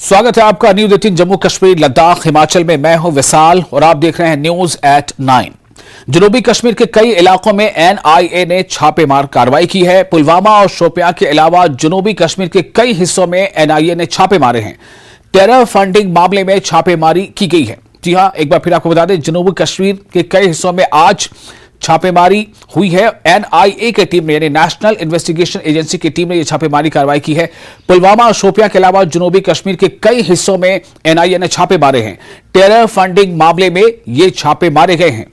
स्वागत है आपका न्यूज 18 जम्मू कश्मीर लद्दाख हिमाचल में। मैं हूं विशाल और आप देख रहे हैं न्यूज एट 9। जनूबी कश्मीर के कई इलाकों में एनआईए ने छापेमार कार्रवाई की है। पुलवामा और शोपियां के अलावा जनूबी कश्मीर के कई हिस्सों में एनआईए ने छापे मारे हैं। टेरर फंडिंग मामले में छापेमारी की गई है। जी हां, एक बार फिर आपको बता दें, जनूबी कश्मीर के कई हिस्सों में आज छापेमारी हुई है। एनआईए की टीम ने यानी नेशनल इन्वेस्टिगेशन एजेंसी की टीम ने यह छापेमारी कार्रवाई की है। पुलवामा और शोपियां के अलावा जनूबी कश्मीर के कई हिस्सों में एनआईए ने छापे मारे हैं। टेरर फंडिंग मामले में ये छापे मारे गए हैं।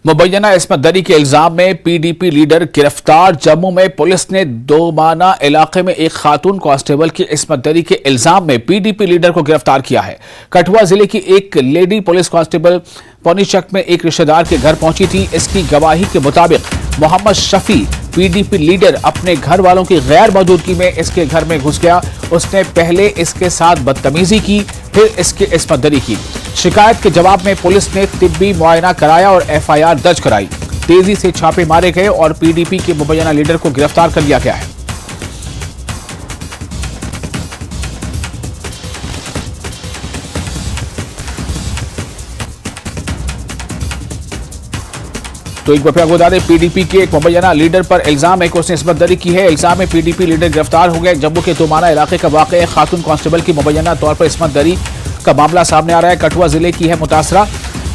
मुबैना इस्मत दरी के इल्जाम में पीडीपी लीडर गिरफ्तार। जम्मू में पुलिस ने दोमाना इलाके में एक खातून कांस्टेबल की इस्मत दरी के इल्जाम में पीडीपी लीडर को गिरफ्तार किया है। कठुआ जिले की एक लेडी पुलिस कांस्टेबल पौनीचक में एक रिश्तेदार के घर पहुंची थी। इसकी गवाही के मुताबिक मोहम्मद शफी पीडीपी लीडर अपने घर वालों की गैर मौजूदगी में इसके घर में घुस गया। उसने पहले इसके साथ बदतमीजी की, फिर इसकी इस्मत दरी की। शिकायत के जवाब में पुलिस ने तिब्बी मुआयना कराया और एफआईआर दर्ज कराई। तेजी से छापे मारे गए और पीडीपी के मुबैना लीडर को गिरफ्तार कर लिया गया है। तो एक बार फिर आपको बता दें, पीडीपी के एक मुबैना लीडर पर इल्जाम है कि उसने इस्मत दरी की है। इल्जाम में पीडीपी लीडर गिरफ्तार हो गए। जम्मू के दोमाना इलाके का वाकया खातून कांस्टेबल की मुबैना तौर पर इस्मत दरी का मामला सामने आ रहा है। कठुआ जिले की है मुतासरा।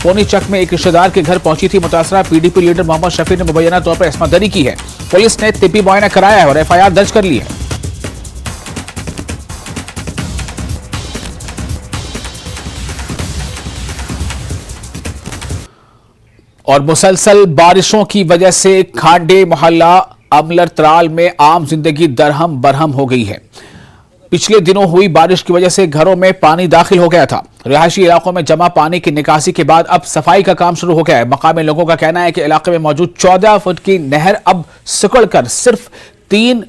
पौनीचक में एक रिश्तेदार के घर पहुंची थी मुतासरा। पीडीपी लीडर मोहम्मद शफी ने मुबैना तौर पर इस्मत दरी की है। पुलिस ने तिब्बी मुआयना कराया है और एफआईआर दर्ज कर ली है। और मुसलसल बारिशों की वजह से खांडे मोहल्ला अमलर त्राल में आम जिंदगी दरहम बरहम हो गई है। पिछले दिनों हुई बारिश की वजह से घरों में पानी दाखिल हो गया था। रिहायशी इलाकों में जमा पानी की निकासी के बाद अब सफाई का काम शुरू हो गया है। मकामी लोगों का कहना है कि इलाके में मौजूद 14 फुट की नहर अब सिकुड़कर सिर्फ 3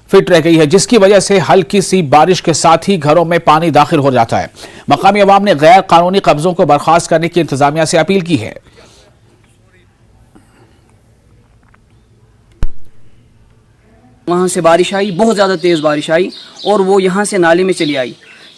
फीट रह गई है, जिसकी वजह से हल्की सी बारिश के साथ ही घरों में पानी दाखिल हो जाता है। मकामी अवाम ने गैर कानूनी कब्जों को बर्खास्त करने की इंतजामिया से अपील की है। वहाँ से बारिश आई, बहुत ज़्यादा तेज़ बारिश आई और वो यहाँ से नाले में चली आई।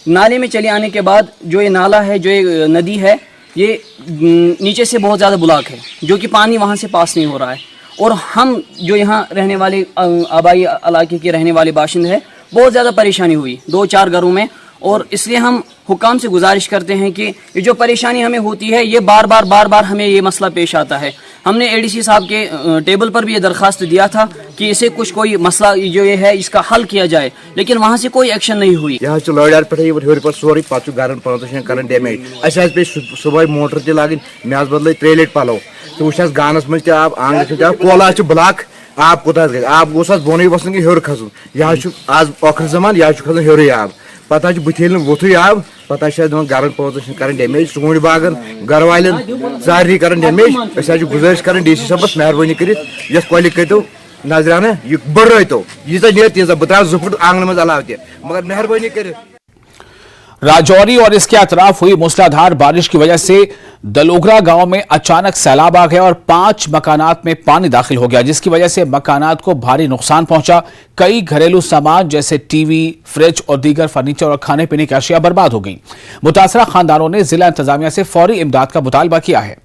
नाले में चले आने के बाद जो ये नाला है, जो ये नदी है, ये नीचे से बहुत ज़्यादा ब्लॉक है, जो कि पानी वहाँ से पास नहीं हो रहा है। और हम जो यहाँ रहने वाले आबाई इलाके के रहने वाले बाशिंदे हैं, बहुत ज़्यादा परेशानी हुई 2-4 घरों में। और इसलिए हम हुकाम से गुजारिश करते हैं कि ये जो परेशानी हमें होती है, ये बार बार हमें ये मसला पेश आता है। हमने एडीसी साहब के टेबल पर भी ये दरख्वास्त दिया था कि इसे कोई मसला जो ये है इसका हल किया जाए, लेकिन वहाँ से कोई एक्शन नहीं हुई। यहाँ लड़ार पे सोरी पे गरन पान डेमेज पे सुबह मोटर तक लागन मे बदल 3 लट पलो तो वो गानस मज आब आंगन कोला ब्लॉक आब कोत आब गोस बोन वसन कि हर खसन यह आज ओखर जमान यह खसन हर आब पता बुथेल वोथु आब पता गरन पान कर डेमेज सूट बागन घर वाल सारे कर डेमेज गुजारिश कर डीसी साहबस मेहरबानी कर कल करो नजराना यह बढ़ तो यीजा तीजा बह 2 फुट आंगन मज अलाव मगर मेहरबानी कर। राजौरी और इसके अतराफ हुई मूसलाधार बारिश की वजह से दलोगरा गांव में अचानक सैलाब आ गया और 5 मकानात में पानी दाखिल हो गया, जिसकी वजह से मकानात को भारी नुकसान पहुंचा। कई घरेलू सामान जैसे टीवी, फ्रिज और दीगर फर्नीचर और खाने पीने की अशिया बर्बाद हो गई। मुतासरा खानदानों ने जिला इंतजामिया से फौरी इमदाद का मुतालबा किया है।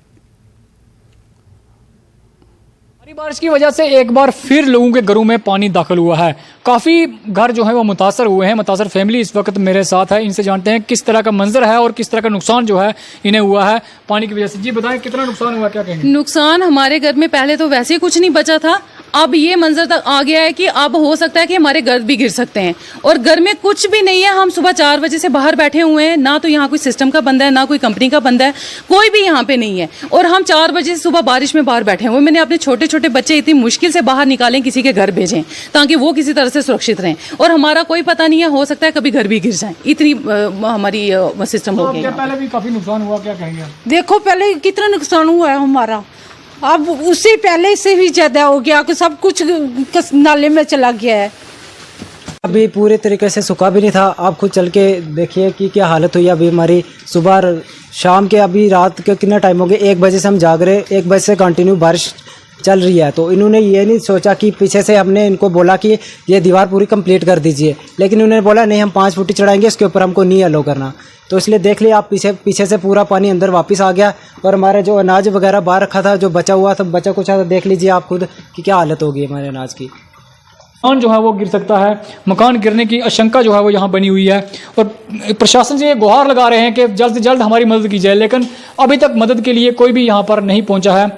बारिश की वजह से एक बार फिर लोगों के घरों में पानी दाखिल हुआ है। काफ़ी घर जो है वो मुतासर हुए हैं। मुतासर फैमिली इस वक्त मेरे साथ है, इनसे जानते हैं किस तरह का मंजर है और किस तरह का नुकसान जो है इन्हें हुआ है पानी की वजह से। जी बताएं, कितना नुकसान हुआ, क्या कहेंगे? नुकसान हमारे घर में पहले तो वैसे ही कुछ नहीं बचा था, अब ये मंजर तक आ गया है कि अब हो सकता है कि हमारे घर भी गिर सकते हैं और घर में कुछ भी नहीं है। हम सुबह 4 बजे से बाहर बैठे हुए हैं, ना तो यहाँ कोई सिस्टम का बंदा है, ना कोई कंपनी का बंदा है, कोई भी यहाँ पे नहीं है और हम 4 बजे से सुबह बारिश में बाहर बैठे हुए। मैंने अपने छोटे छोटे बच्चे इतनी मुश्किल से बाहर निकालें, किसी के घर भेजें ताकि वो किसी तरह से सुरक्षित रहें और हमारा कोई पता नहीं है, हो सकता है कभी घर भी गिर जाए, इतनी हमारी सिस्टम हो गई। पहले भी काफी नुकसान हुआ, क्या कहेंगे? देखो पहले कितना नुकसान हुआ है हमारा, अब उससे पहले से भी ज्यादा हो गया कि सब कुछ नाले में चला गया है। अभी पूरे तरीके से सूखा भी नहीं था। आप खुद चल के देखिए कि क्या हालत हुई अभी हमारी। सुबह शाम के अभी रात के कितना टाइम हो गया, 1 बजे से हम जाग रहे, 1 बजे से कंटिन्यू बारिश चल रही है। तो इन्होंने ये नहीं सोचा कि पीछे से हमने इनको बोला कि ये दीवार पूरी कंप्लीट कर दीजिए, लेकिन उन्होंने बोला नहीं हम 5 फुट चढ़ाएंगे, इसके ऊपर हमको नहीं अलो करना। तो इसलिए देख लिया आप पीछे से पूरा पानी अंदर वापस आ गया और हमारा जो अनाज वगैरह बाहर रखा था, जो बचा हुआ था, बचा कुछ था, देख लीजिए आप खुद कि क्या हालत होगी हमारे अनाज की। मकान जो है वो गिर सकता है, मकान गिरने की आशंका जो है वो यहाँ बनी हुई है और प्रशासन से ये गुहार लगा रहे हैं कि जल्द से जल्द हमारी मदद की जाए, लेकिन अभी तक मदद के लिए कोई भी यहाँ पर नहीं पहुँचा है।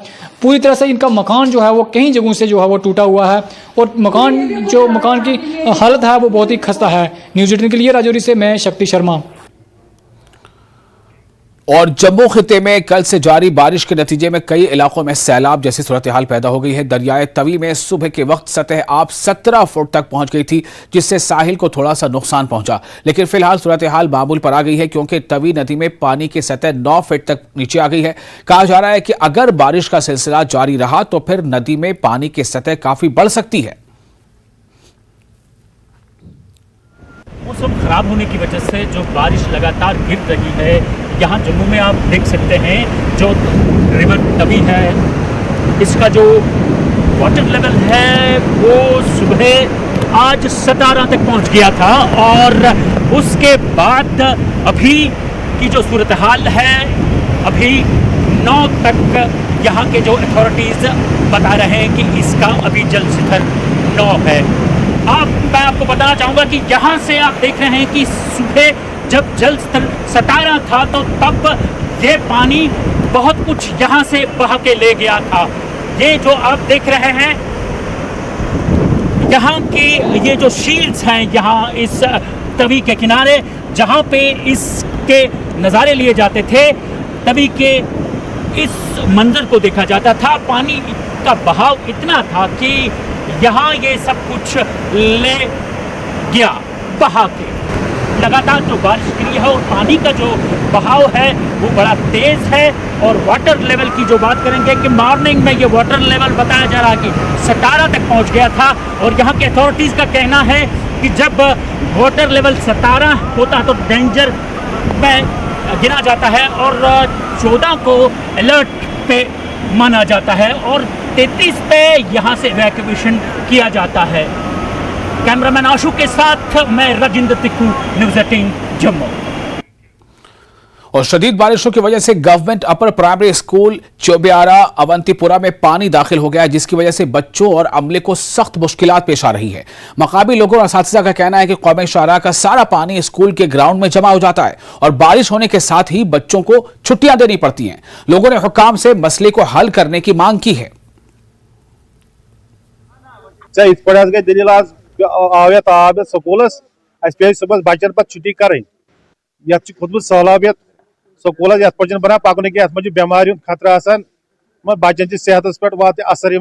पूरी तरह से इनका मकान जो है वो कई जगहों से जो है वो टूटा हुआ है और मकान की हालत है वो बहुत ही खस्ता है। न्यूज़ 18 के लिए राजौरी से मैं शक्ति शर्मा। और जम्मू खिते में कल से जारी बारिश के नतीजे में कई इलाकों में सैलाब जैसी सूरत हाल पैदा हो गई है। दरियाए तवी में सुबह के वक्त सतह आब 17 फुट तक पहुंच गई थी, जिससे साहिल को थोड़ा सा नुकसान पहुंचा, लेकिन फिलहाल सूरत हाल मामूल पर आ गई है क्योंकि तवी नदी में पानी की सतह 9 फीट तक नीचे आ गई है। कहा जा रहा है कि अगर बारिश का सिलसिला जारी रहा तो फिर नदी में पानी की सतह काफी बढ़ सकती है। मौसम खराब होने की वजह से जो बारिश लगातार गिर रही है, यहाँ जम्मू में आप देख सकते हैं जो रिवर तवी है, इसका जो वाटर लेवल है वो सुबह आज 17 तक पहुँच गया था और उसके बाद अभी की जो सूरत हाल है, अभी 9 तक यहाँ के जो अथॉरिटीज़ बता रहे हैं कि इसका अभी जल स्तर 9 है। मैं आपको बताना चाहूँगा कि यहाँ से आप देख रहे हैं कि सुबह जब जल स्तर 17 था तो तब ये पानी बहुत कुछ यहाँ से बहा के ले गया था। ये जो आप देख रहे हैं यहाँ की ये जो शील्ड्स हैं यहाँ इस तवी के किनारे, जहाँ पे इसके नज़ारे लिए जाते थे, तवी के इस मंजर को देखा जाता था। पानी का बहाव इतना था कि यहाँ ये सब कुछ ले गया बहा के। लगातार जो बारिश गिरी है और पानी का जो बहाव है वो बड़ा तेज़ है और वाटर लेवल की जो बात करेंगे कि मॉर्निंग में ये वाटर लेवल बताया जा रहा है कि 17 तक पहुंच गया था और यहाँ के अथॉरिटीज़ का कहना है कि जब वाटर लेवल 17 होता तो डेंजर में गिना जाता है और 14 को अलर्ट पे माना जाता है और 33 पे यहाँ से इवैक्यूएशन किया जाता है। कैमरामैन आशु के साथ मैं राजिंदर तिक्कू, न्यूज़ 18 जम्मू। और शदीद बारिशों की वजह से government upper primary school Chaubiyara Awantipora में पानी दाखिल हो गया है, जिसकी वजह से बच्चों और अमले को सख्त मुश्किलात पेश आ रही है। मकामी लोगों और असातिज़ा का कहना है कि कौमी शाहराह का सारा पानी स्कूल के ग्राउंड में जमा हो जाता है और बारिश होने के साथ ही बच्चों को छुट्टियां देनी पड़ती हैं। लोगों ने हुक्काम से मसले को हल करने की मांग की है। सुबह बचन पे छुट्टी करें, खुद सैलाबियत स्कूल बना पकन कि बेमार खतरा आसान बचन सेहत पे वात असर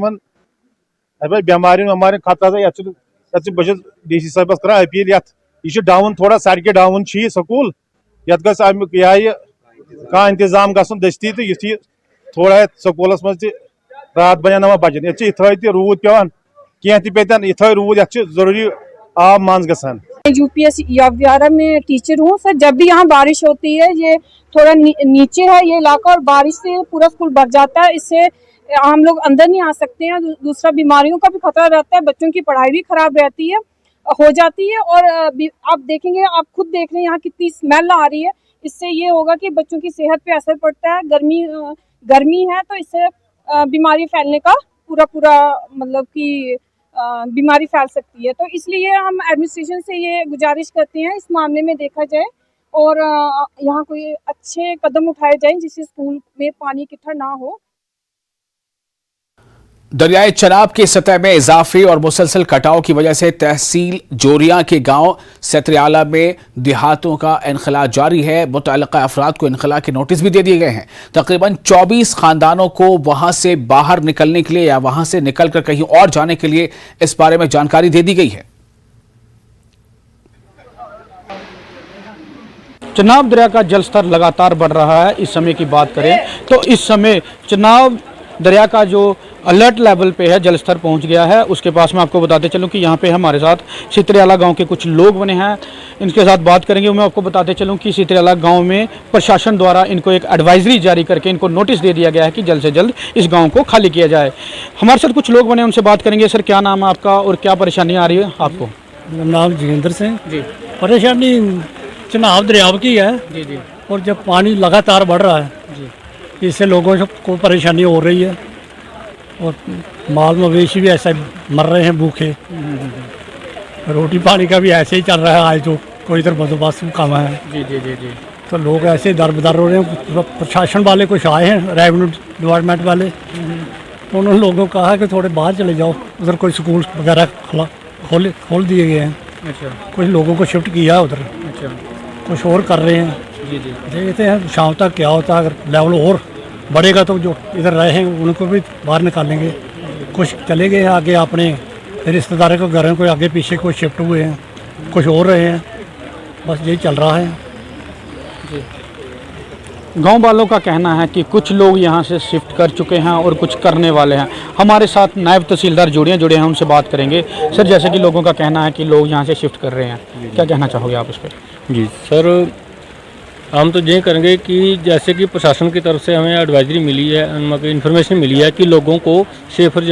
बेमार वेमार खतरा। बस DC साहबस कर अपील, यह डाउन थोड़ा सड़क डाउन स्कूल, ये अमुक यह कह इंतजाम गसन दस्ती तो यु थोड़ा स्कूलस मज रात बना बचन ये रूद पेवान कह पेतन ये रूद ये जरूरी आब मंज गसान। UPS चौबियारा में टीचर हूँ सर। जब भी यहाँ बारिश होती है, ये थोड़ा नीचे है ये इलाका और बारिश से पूरा स्कूल भर जाता है, इससे हम लोग अंदर नहीं आ सकते हैं। दूसरा बीमारियों का भी खतरा रहता है, बच्चों की पढ़ाई भी खराब रहती है हो जाती है और आप देखेंगे, आप खुद देख रहे हैं यहाँ कितनी स्मेल आ रही है। इससे ये होगा कि बच्चों की सेहत पे असर पड़ता है। गर्मी है तो इससे बीमारी फैलने का पूरा मतलब कि बीमारी फैल सकती है। तो इसलिए हम एडमिनिस्ट्रेशन से ये गुजारिश करते हैं इस मामले में देखा जाए और यहाँ कोई अच्छे कदम उठाए जाएं जिससे स्कूल में पानी इकट्ठा ना हो। दरियाए चनाब की सतह में इजाफे और मुसलसल कटाव की वजह से तहसील जोरिया के गांव सतरियाला में देहातों का इनखला जारी है। मुतअल्लिक़ा अफराद को इनखला के नोटिस भी दे दिए गए हैं। तकरीबन 24 खानदानों को वहां से बाहर निकलने के लिए या वहां से निकलकर कहीं और जाने के लिए इस बारे में जानकारी दे दी गई है। चनाब दरिया का जलस्तर लगातार बढ़ रहा है। इस समय की बात करें तो इस समय चनाब दरिया का जो अलर्ट लेवल पे है, जलस्तर पहुंच गया है। उसके पास मैं आपको बताते चलूं कि यहाँ पे हमारे साथ सितरियाला गांव के कुछ लोग बने हैं, इनके साथ बात करेंगे। मैं आपको बताते चलूं कि सितरियाला गांव में प्रशासन द्वारा इनको एक एडवाइजरी जारी करके इनको नोटिस दे दिया गया है कि जल्द से जल्द इस गाँव को खाली किया जाए। हमारे साथ कुछ लोग बने, उनसे बात करेंगे। सर, क्या नाम है आपका और क्या परेशानी आ रही है आपको? नाम जोगिंदर सिंह जी परेशानी चनाब दरियाव की है जी जी और जब पानी लगातार बढ़ रहा है जी इससे लोगों को परेशानी हो रही है और माल मवेशी भी ऐसे मर रहे हैं भूखे। रोटी पानी का भी ऐसे ही चल रहा है, आज तो कोई इधर बंदोबस्त कम है जी जी जी जी तो लोग ऐसे दर बदर हो रहे हैं। प्रशासन वाले कुछ आए हैं, रेवेन्यू डिपार्टमेंट वाले, तो उन्होंने लोगों को कहा कि थोड़े बाहर चले जाओ, उधर कोई स्कूल वगैरह खोल दिए गए हैं। अच्छा कुछ लोगों को शिफ्ट किया उधर, अच्छा कुछ और कर रहे हैं। जी जी देखते हैं शाम तक क्या होता है। अगर लेवल और बढ़ेगा तो जो इधर रहे हैं उनको भी बाहर निकालेंगे। कुछ चले गए हैं आगे अपने रिश्तेदारों के घरों को, आगे पीछे कुछ शिफ्ट हुए हैं, कुछ और रहे हैं। बस यही चल रहा है। गांव वालों का कहना है कि कुछ लोग यहां से शिफ्ट कर चुके हैं और कुछ करने वाले हैं। हमारे साथ नायब तहसीलदार जुड़े हैं, उनसे बात करेंगे। सर, जैसे कि लोगों का कहना है कि लोग यहां से शिफ्ट कर रहे हैं, क्या कहना चाहोगे आप उस पर? जी सर, हम तो ये करेंगे कि जैसे कि प्रशासन की तरफ से हमें एडवाइजरी मिली है, मतलब इन्फॉर्मेशन मिली है कि लोगों को सेफर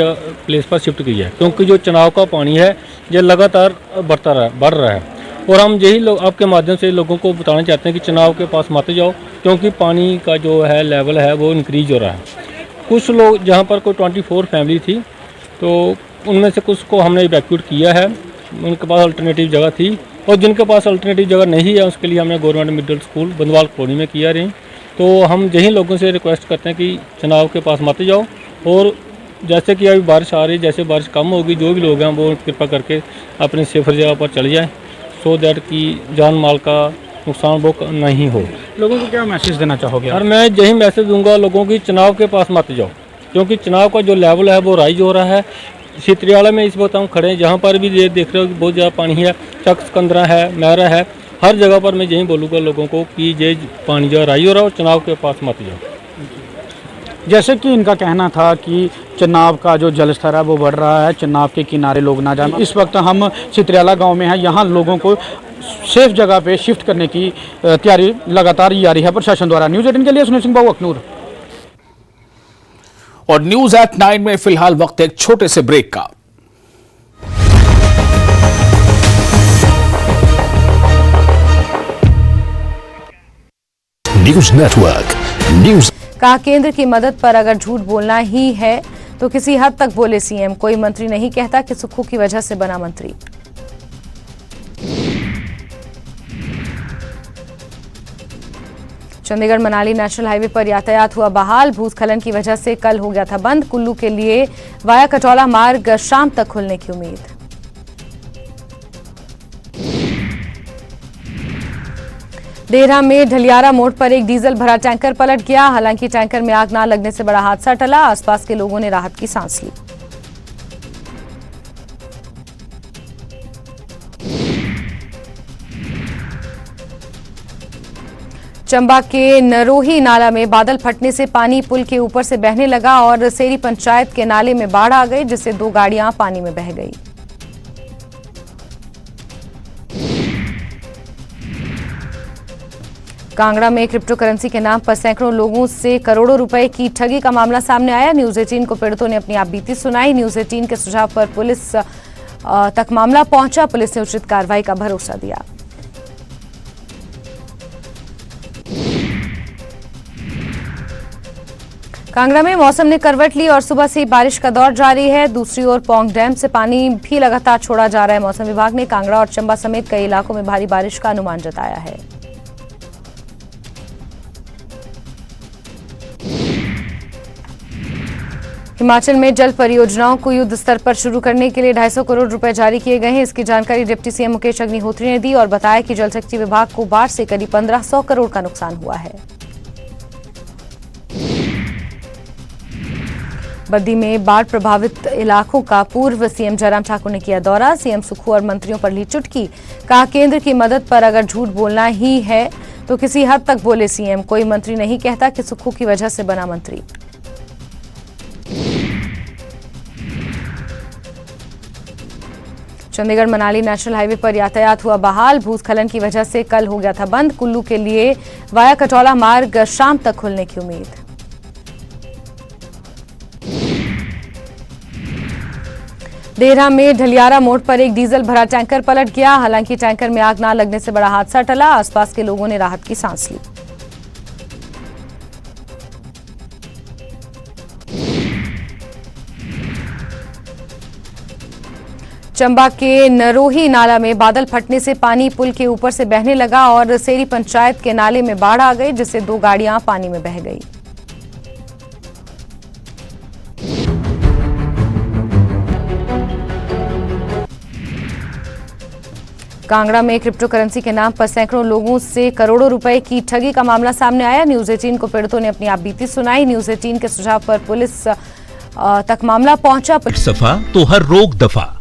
प्लेस पर शिफ्ट किया है, क्योंकि जो चुनाव का पानी है ये लगातार बढ़ रहा है। और हम यही लोग आपके माध्यम से लोगों को बताना चाहते हैं कि चुनाव के पास मत जाओ, क्योंकि पानी का जो है लेवल है वो इंक्रीज हो रहा है। कुछ लोग जहाँ पर कोई 24 फैमिली थी तो उनमें से कुछ को हमने इवैक्यूएट किया है, उनके पास अल्टरनेटिव जगह थी, और जिनके पास अल्टरनेटिव जगह नहीं है उसके लिए हमने government middle school Bandwal colony में किया रही। तो हम यही लोगों से रिक्वेस्ट करते हैं कि चुनाव के पास मत जाओ, और जैसे कि अभी बारिश आ रही, जैसे बारिश कम होगी जो भी लोग हैं वो कृपा करके अपनी सेफर जगह पर चले जाएँ, सो दैट कि जान माल का नुकसान वो नहीं हो। लोगों को क्या मैसेज देना चाहोगे? और मैं यही मैसेज दूंगा लोगों की, चुनाव के पास मत जाओ, क्योंकि चुनाव का जो लेवल है वो राइज हो रहा है। सितरियाला में इस वक्त हम खड़े हैं, जहाँ पर भी ये देख रहे हो कि बहुत ज़्यादा पानी है, चक सिकंदरा है, मैरा है, हर जगह पर मैं यही बोलूँगा लोगों को कि ये पानी जो राइज हो रहा है और चुनाव के पास मत जाओ। जैसे कि इनका कहना था कि चनाब का जो जलस्तर है वो बढ़ रहा है, चनाब के किनारे लोग ना जाएं। इस वक्त हम सितरियाला गांव में हैं, यहाँ लोगों को सेफ जगह पे शिफ्ट करने की तैयारी लगातार जारी है प्रशासन द्वारा। न्यूज़ 18 के लिए सुनील सिंह बाबू, अखनूर। और न्यूज़ एट 9 में फिलहाल वक्त एक छोटे से ब्रेक का। न्यूज नेटवर्क न्यूज कहा, केंद्र की मदद पर अगर झूठ बोलना ही है तो किसी हद तक बोले सीएम। कोई मंत्री नहीं कहता कि सुक्खू की वजह से बना मंत्री। चंडीगढ़ मनाली नेशनल हाईवे पर यातायात हुआ बहाल। भूस्खलन की वजह से कल हो गया था बंद। कुल्लू के लिए वाया कटौला मार्ग शाम तक खुलने की उम्मीद। देहरा में ढलियारा मोड़ पर एक डीजल भरा टैंकर पलट गया। हालांकि टैंकर में आग ना लगने से बड़ा हादसा टला। आसपास के लोगों ने राहत की सांस ली। चंबा के नरोही नाला में बादल फटने से पानी पुल के ऊपर से बहने लगा और सेरी पंचायत के नाले में बाढ़ आ गई, जिससे 2 गाड़ियां पानी में बह गई। कांगड़ा में क्रिप्टो करेंसी के नाम पर सैकड़ों लोगों से करोड़ों रुपए की ठगी का मामला सामने आया। न्यूज़ 18 को पीड़ितों ने अपनी आपबीती सुनाई। न्यूज़ 18 के सुझाव पर पुलिस तक मामला पहुंचा। पुलिस ने उचित कार्रवाई का भरोसा दिया। कांगड़ा में मौसम ने करवट ली और सुबह से ही बारिश का दौर जारी है। दूसरी ओर पोंग डैम से पानी भी लगातार छोड़ा जा रहा है। मौसम विभाग ने कांगड़ा और चंबा समेत कई इलाकों में भारी बारिश का अनुमान जताया है। हिमाचल में जल परियोजनाओं को युद्ध स्तर पर शुरू करने के लिए 250 करोड़ रुपए जारी किए गए हैं। इसकी जानकारी डिप्टी सीएम मुकेश अग्निहोत्री ने दी और बताया कि जल शक्ति विभाग को बाढ़ से करीब 1500 करोड़ का नुकसान हुआ है। बद्दी में बाढ़ प्रभावित इलाकों का पूर्व सीएम जयराम ठाकुर ने किया दौरा। सीएम सुक्खू और मंत्रियों पर ली चुटकी। कहा, केंद्र की मदद पर अगर झूठ बोलना ही है तो किसी हद तक बोले सीएम। कोई मंत्री नहीं कहता कि सुक्खू की वजह से बना मंत्री। चंडीगढ़ मनाली नेशनल हाईवे पर यातायात हुआ बहाल। भूस्खलन की वजह से कल हो गया था बंद। कुल्लू के लिए वाया कटौला मार्ग शाम तक खुलने की उम्मीद। देहरा में ढलियारा मोड़ पर एक डीजल भरा टैंकर पलट गया। हालांकि टैंकर में आग न लगने से बड़ा हादसा टला। आसपास के लोगों ने राहत की सांस ली। चंबा के नरोही नाला में बादल फटने से पानी पुल के ऊपर से बहने लगा और सेरी पंचायत के नाले में बाढ़ आ गई, जिससे 2 गाड़ियां पानी में बह गई। कांगड़ा में क्रिप्टो करेंसी के नाम पर सैकड़ों लोगों से करोड़ों रुपए की ठगी का मामला सामने आया। न्यूज 18 को पीड़ितों ने अपनी आपबीती सुनाई। न्यूज 18 के सुझाव पर पुलिस तक मामला पहुंचा। सफा तो हर रोग दफा।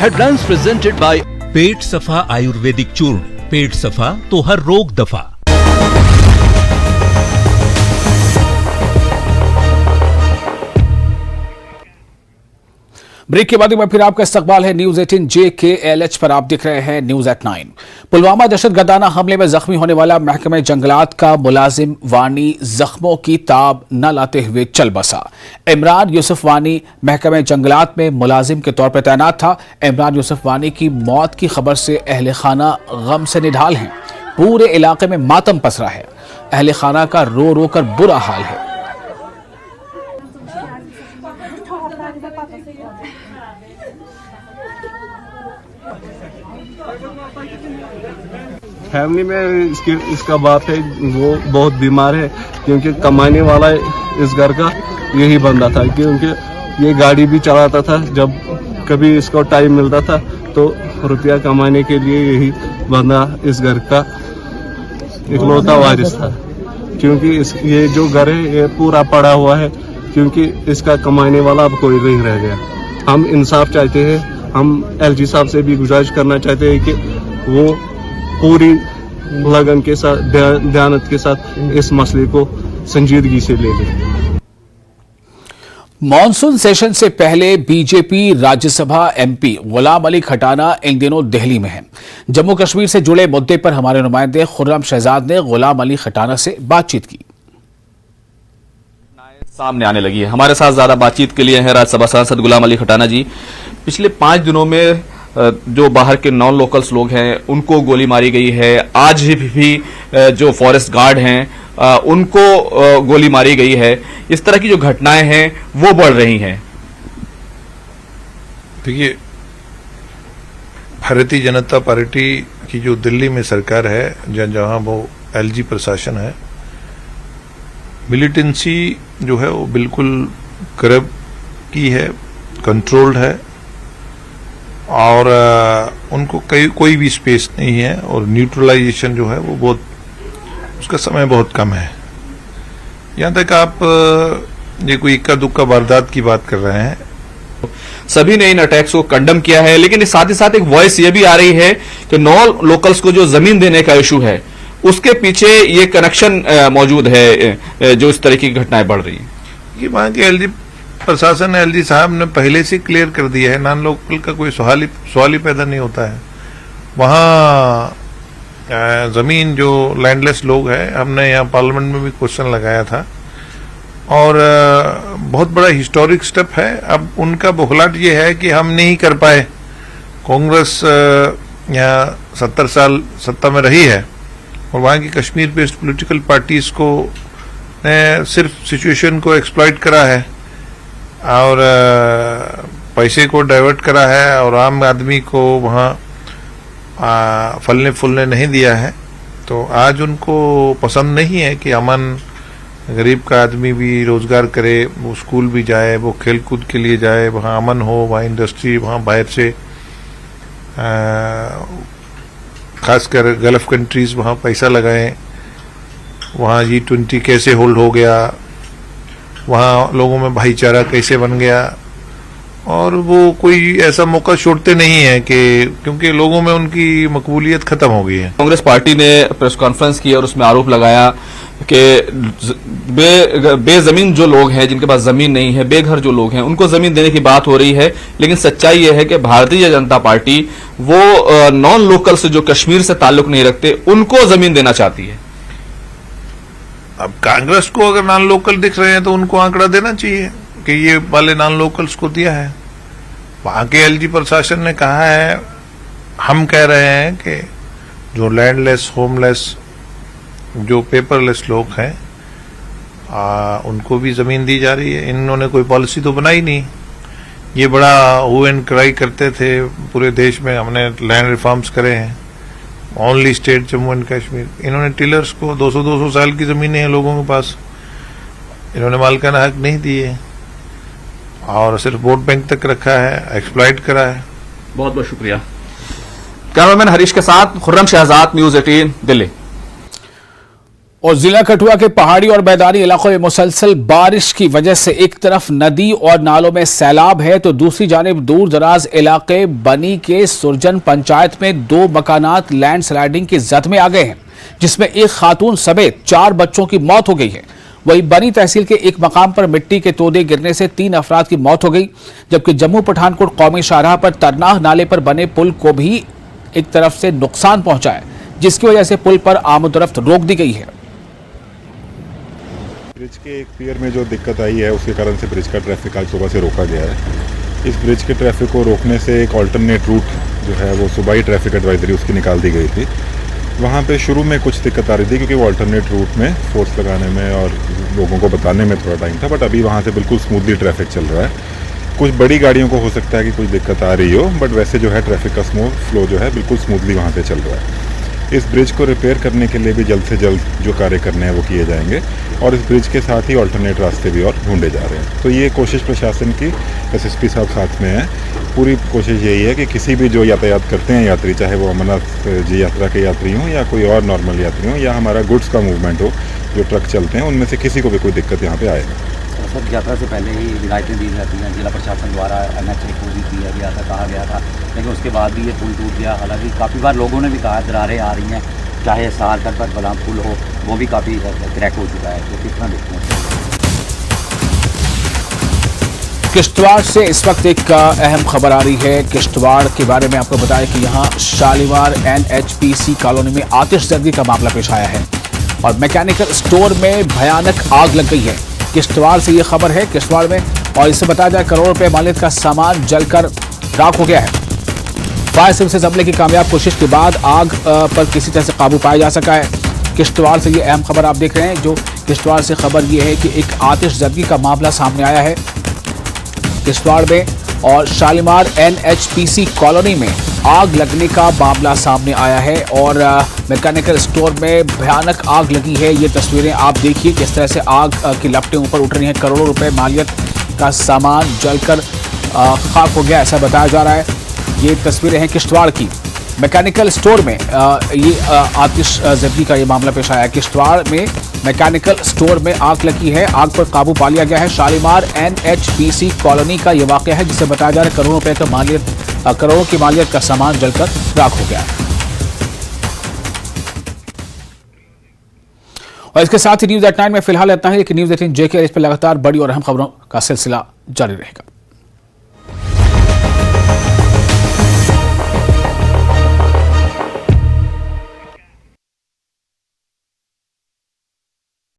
हेडलाइंस प्रेजेंटेड बाय पेट सफा आयुर्वेदिक चूर्ण। पेट सफा तो हर रोग दफा। ब्रेक के बाद में फिर आपका इस्तकबाल है न्यूज 18 JKLH पर। आप देख रहे हैं न्यूज एट 9। पुलवामा दहशतगर्दाना हमले में जख्मी होने वाला महकमे जंगलात का मुलाजिम वानी जख्मों की ताब न लाते हुए चल बसा। इमरान यूसुफ वानी महकमे जंगलात में मुलाजिम के तौर पर तैनात था। इमरान यूसुफ वानी की मौत की खबर से अहले खाना गम से निढाल हैं। पूरे इलाके में मातम पसरा है। अहले खाना का रो रो कर बुरा हाल है। फैमिली में इसका बाप है, वो बहुत बीमार है, क्योंकि कमाने वाला इस घर का यही बंदा था। क्योंकि ये गाड़ी भी चलाता था, जब कभी इसको टाइम मिलता था तो रुपया कमाने के लिए यही बंदा इस घर का इकलौता वारिस था। क्योंकि ये जो घर है ये पूरा पड़ा हुआ है, क्योंकि इसका कमाने वाला अब कोई नहीं रह गया। हम इंसाफ चाहते हैं। हम LG साहब से भी गुजारिश करना चाहते हैं कि वो पूरी लगन के साथ, दयानत के साथ इस मसले को संजीदगी से ले लें। मॉनसून सेशन से पहले बीजेपी राज्यसभा MP गुलाम अली खटाना इन दिनों दिल्ली में हैं। जम्मू कश्मीर से जुड़े मुद्दे पर हमारे नुमाइंदे खुर्रम शहजाद ने गुलाम अली खटाना से बातचीत की। सामने आने लगी है। हमारे साथ ज्यादा बातचीत के लिए हैं राज्यसभा सांसद गुलाम अली खटाना जी। पिछले 5 दिनों में जो बाहर के नॉन लोकल्स लोग हैं उनको गोली मारी गई है। आज भी जो फॉरेस्ट गार्ड हैं उनको गोली मारी गई है। इस तरह की जो घटनाएं हैं वो बढ़ रही हैं। देखिए, भारतीय जनता पार्टी की जो दिल्ली में सरकार है, जहां वो LG प्रशासन है, मिलिटेंसी जो है वो बिल्कुल करप्ट की है, कंट्रोल्ड है, और उनको कोई भी स्पेस नहीं है, और न्यूट्रलाइजेशन जो है वो बहुत, उसका समय बहुत कम है। यहाँ तक आप ये कोई इक्का दुक्का वारदात की बात कर रहे हैं। सभी ने इन अटैक्स को कंडम किया है, लेकिन साथ ही साथ एक वॉइस ये भी आ रही है कि नॉन लोकल्स को जो जमीन देने का इशू है उसके पीछे ये कनेक्शन मौजूद है, जो इस तरह की घटनाएं बढ़ रही हैं। ये वहां के LG प्रशासन, LG साहब ने पहले से क्लियर कर दिया है, नॉन लोकल का कोई सवाल ही पैदा नहीं होता है। वहाँ जमीन जो लैंडलेस लोग हैं, हमने यहाँ पार्लियामेंट में भी क्वेश्चन लगाया था, और बहुत बड़ा हिस्टोरिक स्टेप है। अब उनका बौखलाहट ये है कि हम नहीं कर पाए। कांग्रेस यहाँ 70 साल सत्ता में रही है, और वहाँ की कश्मीर बेस्ड पॉलिटिकल पार्टीज को ने सिर्फ सिचुएशन को एक्सप्लॉइट करा है और पैसे को डाइवर्ट करा है, और आम आदमी को वहाँ फलने फूलने नहीं दिया है। तो आज उनको पसंद नहीं है कि अमन, गरीब का आदमी भी रोजगार करे, वो स्कूल भी जाए, वो खेल कूद के लिए जाए, वहाँ अमन हो, वहाँ इंडस्ट्री, वहाँ बाहर से खासकर गल्फ कंट्रीज वहाँ पैसा लगाएं, वहाँ G20 कैसे होल्ड हो गया, वहाँ लोगों में भाईचारा कैसे बन गया, और वो कोई ऐसा मौका छोड़ते नहीं है कि क्योंकि लोगों में उनकी मकबूलियत खत्म हो गई है। कांग्रेस पार्टी ने प्रेस कॉन्फ्रेंस की और उसमें आरोप लगाया कि बेजमीन जो लोग हैं, जिनके पास जमीन नहीं है, बेघर जो लोग हैं, उनको जमीन देने की बात हो रही है। लेकिन सच्चाई यह है कि भारतीय जनता पार्टी वो नॉन लोकल से जो कश्मीर से ताल्लुक नहीं रखते उनको जमीन देना चाहती है। अब कांग्रेस को अगर नॉन लोकल दिख रहे हैं तो उनको आंकड़ा देना चाहिए कि ये वाले नॉन लोकल्स को दिया है। वहां के एलजी प्रशासन ने कहा है, हम कह रहे हैं कि जो लैंडलेस, होमलेस, जो पेपरलेस लोग हैं उनको भी जमीन दी जा रही है। इन्होंने कोई पॉलिसी तो बनाई नहीं। ये बड़ा हू एंड क्राई करते थे पूरे देश में, हमने लैंड रिफॉर्म्स करे हैं, only state Jammu and Kashmir. इन्होंने टिलर्स को 200-200 साल की जमीनें हैं लोगों के पास, इन्होंने मालिकाना हक नहीं दिए और सिर्फ वोट बैंक तक रखा है, एक्सप्लॉइट करा है। बहुत बहुत शुक्रिया। कैमरामैन हरीश के साथ खुर्रम शहजाद, न्यूज 18 दिल्ली। और जिला कठुआ के पहाड़ी और मैदानी इलाकों में मुसलसल बारिश की वजह से एक तरफ नदी और नालों में सैलाब है तो दूसरी जानिब दूर दराज इलाके बनी के सुरजन पंचायत में 2 मकानात लैंडस्लाइडिंग की जद में आ गए हैं, जिसमें एक खातून समेत 4 बच्चों की मौत हो गई है। वहीं बनी तहसील के एक मकाम पर मिट्टी के तोदे गिरने से 3 अफराद की मौत हो गई, जबकि जम्मू पठानकोट कौमी शाहराह पर तरनाह नाले पर बने पुल को भी एक तरफ से नुकसान पहुंचा है, जिसकी वजह से पुल पर आमदोरफ्त रोक दी गई है। ब्रिज के एक पियर में जो दिक्कत आई है उसके कारण से ब्रिज का ट्रैफिक आज सुबह से रोका गया है। इस ब्रिज के ट्रैफिक को रोकने से एक अल्टरनेट रूट जो है वो सुबह ही ट्रैफिक एडवाइजरी उसकी निकाल दी गई थी। वहाँ पे शुरू में कुछ दिक्कत आ रही थी क्योंकि वो अल्टरनेट रूट में फोर्स लगाने में और लोगों को बताने में थोड़ा टाइम था, बट अभी वहाँ से बिल्कुल स्मूथली ट्रैफिक चल रहा है। कुछ बड़ी गाड़ियों को हो सकता है कि कुछ दिक्कत आ रही हो, बट वैसे जो है ट्रैफिक का स्मूथ फ्लो जो है बिल्कुल स्मूथली वहाँ से चल रहा है। इस ब्रिज को रिपेयर करने के लिए भी जल्द से जल्द जो कार्य करने हैं वो किए जाएंगे और इस ब्रिज के साथ ही अल्टरनेट रास्ते भी और ढूंढे जा रहे हैं। तो ये कोशिश प्रशासन की, एसएसपी साहब साथ में है, पूरी कोशिश यही है कि किसी भी जो यातायात करते हैं यात्री, चाहे वो अमरनाथ जी यात्रा के यात्री हों या कोई और नॉर्मल यात्री हों या हमारा गुड्स का मूवमेंट हो, जो ट्रक चलते हैं उनमें से किसी को भी कोई दिक्कत यहाँ पे आए ना। सब यात्रा से पहले ही हिदायतें दी जाती हैं, जिला प्रशासन द्वारा NH को भी दिया गया था, कहा गया था, लेकिन उसके बाद भी ये पुल टूट गया। हालांकि काफ़ी बार लोगों ने भी कहा दरारें आ रही हैं, चाहे सहारगढ़ पर बलाम पुल हो वो भी काफ़ी क्रैक हो चुका है, तो कितना देखते हैं। किश्तवाड़ से इस वक्त एक अहम खबर आ रही है। किश्तवाड़ के बारे में आपको बताया कि यहाँ शालीमार NHPC कॉलोनी में आतिशबाजी का मामला पेश आया है और मैकेनिकल स्टोर में भयानक आग लग गई है। किश्तवाड़ से ये खबर है, किश्तवाड़ में, और इससे बताया जाए करोड़ों रुपए मालियत का सामान जलकर राख हो गया है। फायर सर्विसेज हमले की कामयाब कोशिश के बाद आग पर किसी तरह से काबू पाया जा सका है। किश्तवाड़ से ये अहम खबर आप देख रहे हैं। जो किश्तवाड़ से खबर ये है कि एक आतिशबाजी का मामला सामने आया है किश्तवाड़ में और शालीमार NHPC कॉलोनी में आग लगने का मामला सामने आया है और मैकेनिकल स्टोर में भयानक आग लगी है। ये तस्वीरें आप देखिए किस तरह से आग की लपटें ऊपर उठ रही हैं। करोड़ों रुपए मालियत का सामान जलकर खाक हो गया, ऐसा बताया जा रहा है। ये तस्वीरें हैं किश्तवाड़ की। मैकेनिकल स्टोर में ये आतिशबाजी का ये मामला पेश आया है। किश्तवाड़ में मैकेनिकल स्टोर में आग लगी है, आग पर काबू पा लिया गया है। शालीमार NHPC कॉलोनी का ये वाक़या है जिसे बताया जा रहा है करोड़ों रुपए का करोड़ों की मालियत का सामान जलकर राख हो गया है। और इसके साथ ही न्यूज़ 9 में फिलहाल इतना ही, लेकिन न्यूज़ 18 JK इस पर लगातार बड़ी और अहम खबरों का सिलसिला जारी रहेगा।